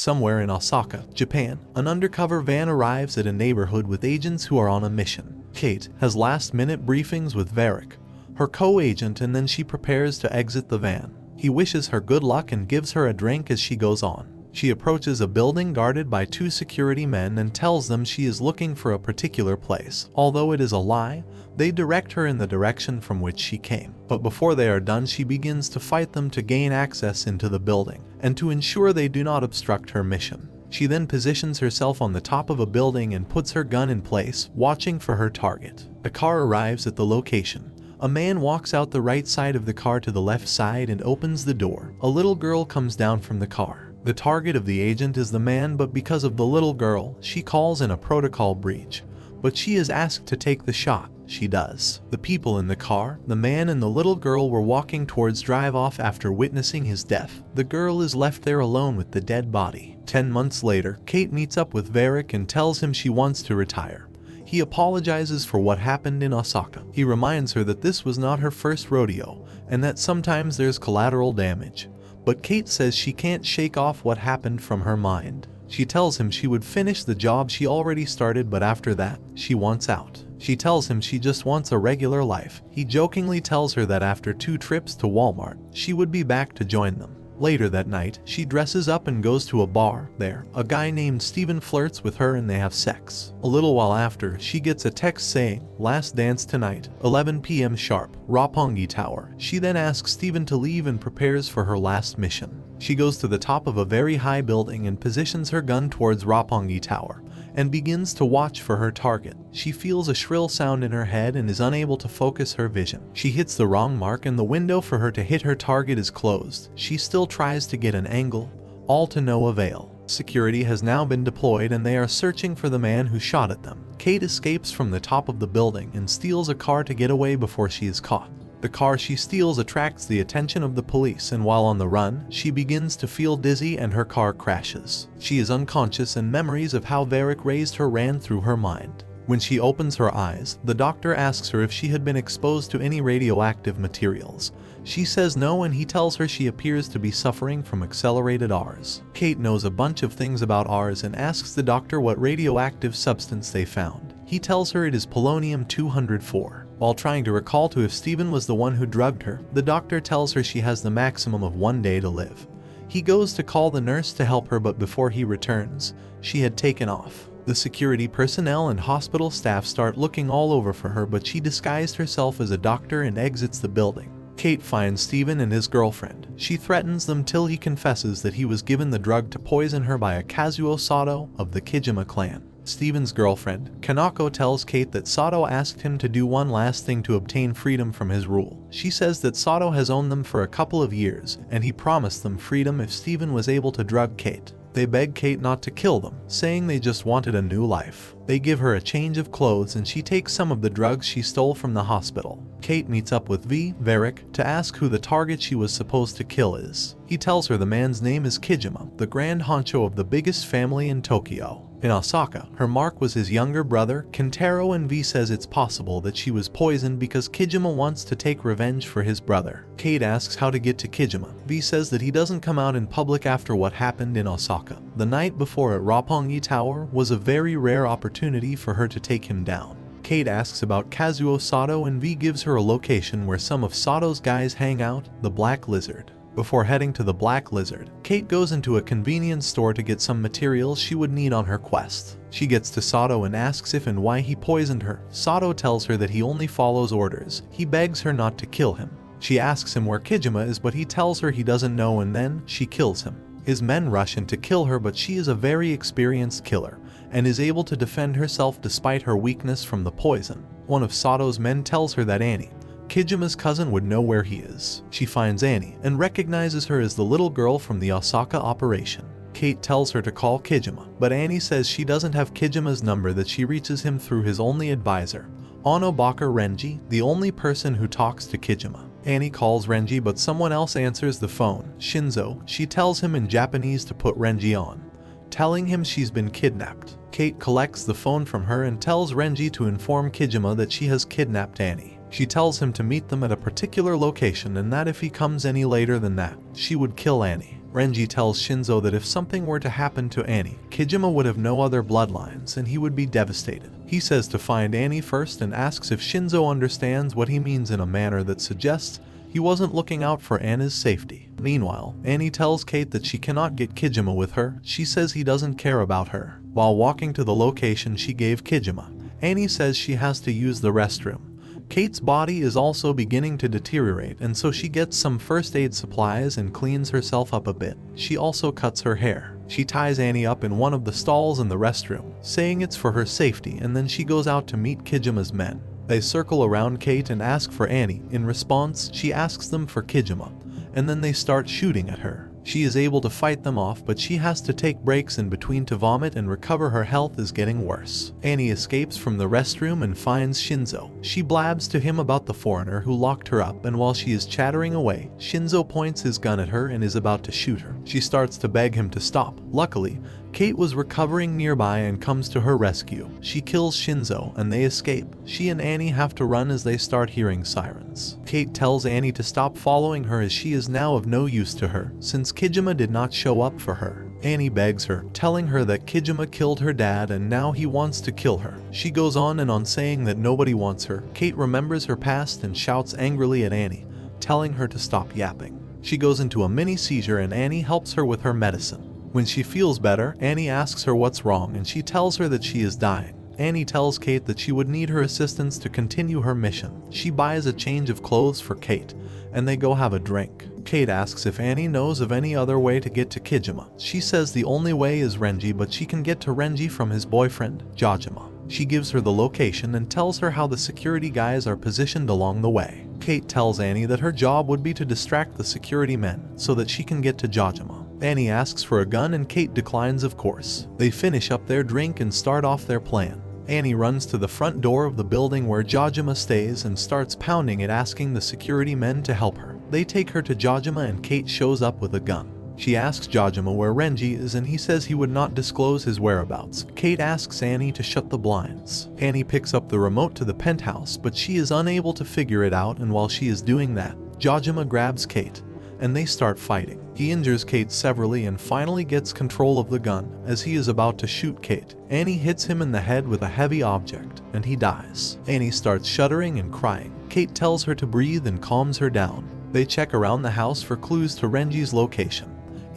Somewhere in Osaka, Japan, an undercover van arrives at a neighborhood with agents who are on a mission. Kate has last-minute briefings with Varric, her co-agent, and then she prepares to exit the van. He wishes her good luck and gives her a drink as she goes on. She approaches a building guarded by 2 security men and tells them she is looking for a particular place. Although it is a lie, they direct her in the direction from which she came. But before they are done, she begins to fight them to gain access into the building and to ensure they do not obstruct her mission. She then positions herself on the top of a building and puts her gun in place, watching for her target. A car arrives at the location. A man walks out the right side of the car to the left side and opens the door. A little girl comes down from the car. The target of the agent is the man, but because of the little girl, she calls in a protocol breach. But she is asked to take the shot. She does. The people in the car, the man and the little girl, were walking towards drive-off after witnessing his death. The girl is left there alone with the dead body. 10 months later, Kate meets up with Varric and tells him she wants to retire. He apologizes for what happened in Osaka. He reminds her that this was not her first rodeo and that sometimes there's collateral damage. But Kate says she can't shake off what happened from her mind. She tells him she would finish the job she already started, but after that, she wants out. She tells him she just wants a regular life. He jokingly tells her that after 2 trips to Walmart, she would be back to join them. Later that night, she dresses up and goes to a bar. There, a guy named Steven flirts with her and they have sex. A little while after, she gets a text saying, "Last dance tonight, 11 p.m. sharp, Roppongi Tower." She then asks Steven to leave and prepares for her last mission. She goes to the top of a very high building and positions her gun towards Roppongi Tower and begins to watch for her target. She feels a shrill sound in her head and is unable to focus her vision. She hits the wrong mark and the window for her to hit her target is closed. She still tries to get an angle, all to no avail. Security has now been deployed and they are searching for the man who shot at them. Kate escapes from the top of the building and steals a car to get away before she is caught. The car she steals attracts the attention of the police, and while on the run, she begins to feel dizzy and her car crashes. She is unconscious and memories of how Varric raised her ran through her mind. When she opens her eyes, the doctor asks her if she had been exposed to any radioactive materials. She says no, and he tells her she appears to be suffering from accelerated Rs. Kate knows a bunch of things about Rs and asks the doctor what radioactive substance they found. He tells her it is polonium-204. While trying to recall to if Steven was the one who drugged her, the doctor tells her she has the maximum of 1 day to live. He goes to call the nurse to help her, but before he returns, she had taken off. The security personnel and hospital staff start looking all over for her, but she disguised herself as a doctor and exits the building. Kate finds Steven and his girlfriend. She threatens them till he confesses that he was given the drug to poison her by a Kazuo Sato of the Kijima clan. Steven's girlfriend, Kanako, tells Kate that Sato asked him to do one last thing to obtain freedom from his rule. She says that Sato has owned them for a couple of years, and he promised them freedom if Steven was able to drug Kate. They beg Kate not to kill them, saying they just wanted a new life. They give her a change of clothes and she takes some of the drugs she stole from the hospital. Kate meets up with Varric to ask who the target she was supposed to kill is. He tells her the man's name is Kijima, the grand honcho of the biggest family in Tokyo. In Osaka, her mark was his younger brother, Kentaro, and V says it's possible that she was poisoned because Kijima wants to take revenge for his brother. Kate asks how to get to Kijima. V says that he doesn't come out in public after what happened in Osaka. The night before at Roppongi Tower was a very rare opportunity for her to take him down. Kate asks about Kazuo Sato and V gives her a location where some of Sato's guys hang out, the Black Lizard. Before heading to the Black Lizard, Kate goes into a convenience store to get some materials she would need on her quest. She gets to Sato and asks if and why he poisoned her. Sato tells her that he only follows orders. He begs her not to kill him. She asks him where Kijima is, but he tells her he doesn't know, and then she kills him. His men rush in to kill her, but she is a very experienced killer and is able to defend herself despite her weakness from the poison. One of Sato's men tells her that Annie, Kijima's cousin, would know where he is. She finds Annie and recognizes her as the little girl from the Osaka operation. Kate tells her to call Kijima, but Annie says she doesn't have Kijima's number, that she reaches him through his only advisor, Onobaka Renji, the only person who talks to Kijima. Annie calls Renji, but someone else answers the phone, Shinzo. She tells him in Japanese to put Renji on, telling him she's been kidnapped. Kate collects the phone from her and tells Renji to inform Kijima that she has kidnapped Annie. She tells him to meet them at a particular location and that if he comes any later than that, she would kill Annie. Renji tells Shinzo that if something were to happen to Annie, Kijima would have no other bloodlines and he would be devastated. He says to find Annie first and asks if Shinzo understands what he means in a manner that suggests he wasn't looking out for Anna's safety. Meanwhile, Annie tells Kate that she cannot get Kijima with her. She says he doesn't care about her. While walking to the location she gave Kijima, Annie says she has to use the restroom. Kate's body is also beginning to deteriorate, and so she gets some first aid supplies and cleans herself up a bit. She also cuts her hair. She ties Annie up in one of the stalls in the restroom, saying it's for her safety, and then she goes out to meet Kijima's men. They circle around Kate and ask for Annie. In response, she asks them for Kijima, and then they start shooting at her. She is able to fight them off, but she has to take breaks in between to vomit and recover. Her health is getting worse. Annie escapes from the restroom and finds Shinzo. She blabs to him about the foreigner who locked her up, and while she is chattering away, Shinzo points his gun at her and is about to shoot her. She starts to beg him to stop. Luckily, Kate was recovering nearby and comes to her rescue. She kills Shinzo and they escape. She and Annie have to run as they start hearing sirens. Kate tells Annie to stop following her as she is now of no use to her, since Kijima did not show up for her. Annie begs her, telling her that Kijima killed her dad and now he wants to kill her. She goes on and on saying that nobody wants her. Kate remembers her past and shouts angrily at Annie, telling her to stop yapping. She goes into a mini seizure and Annie helps her with her medicine. When she feels better, Annie asks her what's wrong and she tells her that she is dying. Annie tells Kate that she would need her assistance to continue her mission. She buys a change of clothes for Kate, and they go have a drink. Kate asks if Annie knows of any other way to get to Kijima. She says the only way is Renji, but she can get to Renji from his boyfriend, Jajima. She gives her the location and tells her how the security guys are positioned along the way. Kate tells Annie that her job would be to distract the security men so that she can get to Jajima. Annie asks for a gun and Kate declines, of course. They finish up their drink and start off their plan. Annie runs to the front door of the building where Jajima stays and starts pounding it, asking the security men to help her. They take her to Jajima and Kate shows up with a gun. She asks Jajima where Renji is and he says he would not disclose his whereabouts. Kate asks Annie to shut the blinds. Annie picks up the remote to the penthouse, but she is unable to figure it out, and while she is doing that, Jajima grabs Kate and they start fighting. He injures Kate severely and finally gets control of the gun. As he is about to shoot Kate, Annie hits him in the head with a heavy object and he dies. Annie starts shuddering and crying. Kate tells her to breathe and calms her down. They check around the house for clues to Renji's location.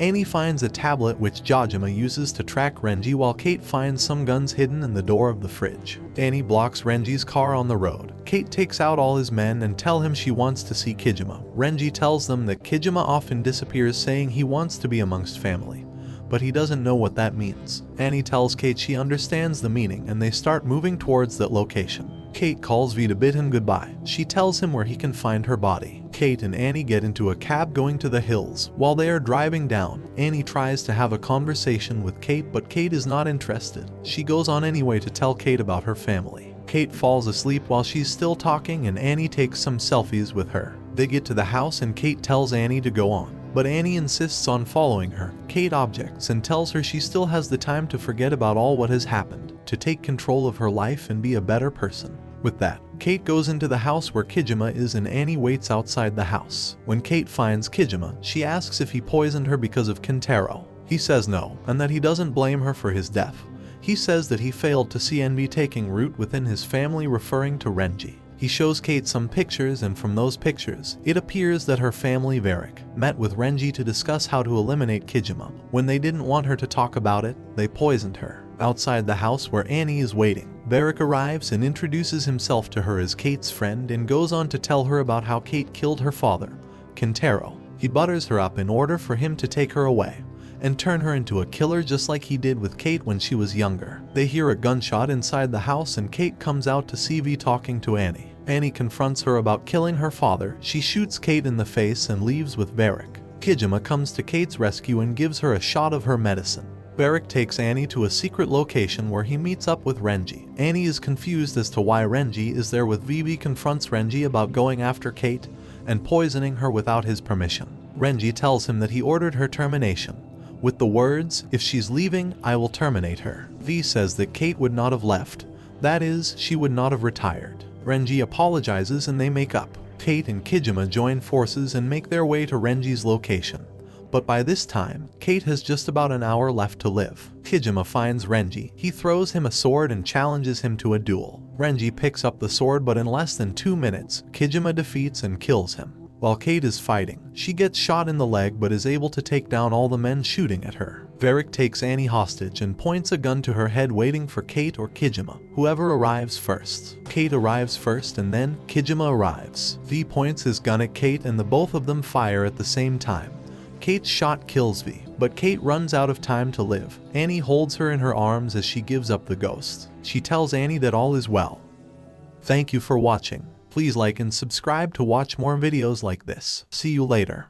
Annie finds a tablet which Jajima uses to track Renji, while Kate finds some guns hidden in the door of the fridge. Annie blocks Renji's car on the road. Kate takes out all his men and tell him she wants to see Kijima. Renji tells them that Kijima often disappears, saying he wants to be amongst family, but he doesn't know what that means. Annie tells Kate she understands the meaning and they start moving towards that location. Kate calls V to bid him goodbye. She tells him where he can find her body. Kate and Annie get into a cab going to the hills. While they are driving down, Annie tries to have a conversation with Kate, but Kate is not interested. She goes on anyway to tell Kate about her family. Kate falls asleep while she's still talking and Annie takes some selfies with her. They get to the house and Kate tells Annie to go on, but Annie insists on following her. Kate objects and tells her she still has the time to forget about all what has happened, to take control of her life and be a better person. With that, Kate goes into the house where Kijima is and Annie waits outside the house. When Kate finds Kijima, she asks if he poisoned her because of Kintaro. He says no, and that he doesn't blame her for his death. He says that he failed to see envy taking root within his family, referring to Renji. He shows Kate some pictures, and from those pictures, it appears that her family, Varric, met with Renji to discuss how to eliminate Kijima. When they didn't want her to talk about it, they poisoned her. Outside the house where Annie is waiting, Varric arrives and introduces himself to her as Kate's friend and goes on to tell her about how Kate killed her father, Kintaro. He butters her up in order for him to take her away and turn her into a killer, just like he did with Kate when she was younger. They hear a gunshot inside the house and Kate comes out to see V talking to Annie. Annie confronts her about killing her father. She shoots Kate in the face and leaves with Varric. Kijima comes to Kate's rescue and gives her a shot of her medicine. Varric takes Annie to a secret location where he meets up with Renji. Annie is confused as to why Renji is there with V confronts Renji about going after Kate and poisoning her without his permission. Renji tells him that he ordered her termination, with the words, "If she's leaving, I will terminate her." V says that Kate would not have left. That is, she would not have retired. Renji apologizes and they make up. Kate and Kijima join forces and make their way to Renji's location. But by this time, Kate has just about an hour left to live. Kijima finds Renji. He throws him a sword and challenges him to a duel. Renji picks up the sword, but in less than 2 minutes, Kijima defeats and kills him. While Kate is fighting, she gets shot in the leg but is able to take down all the men shooting at her. Varric takes Annie hostage and points a gun to her head, waiting for Kate or Kijima, whoever arrives first. Kate arrives first and then Kijima arrives. V points his gun at Kate and the both of them fire at the same time. Kate's shot kills V, but Kate runs out of time to live. Annie holds her in her arms as she gives up the ghost. She tells Annie that all is well. Thank you for watching. Please like and subscribe to watch more videos like this. See you later.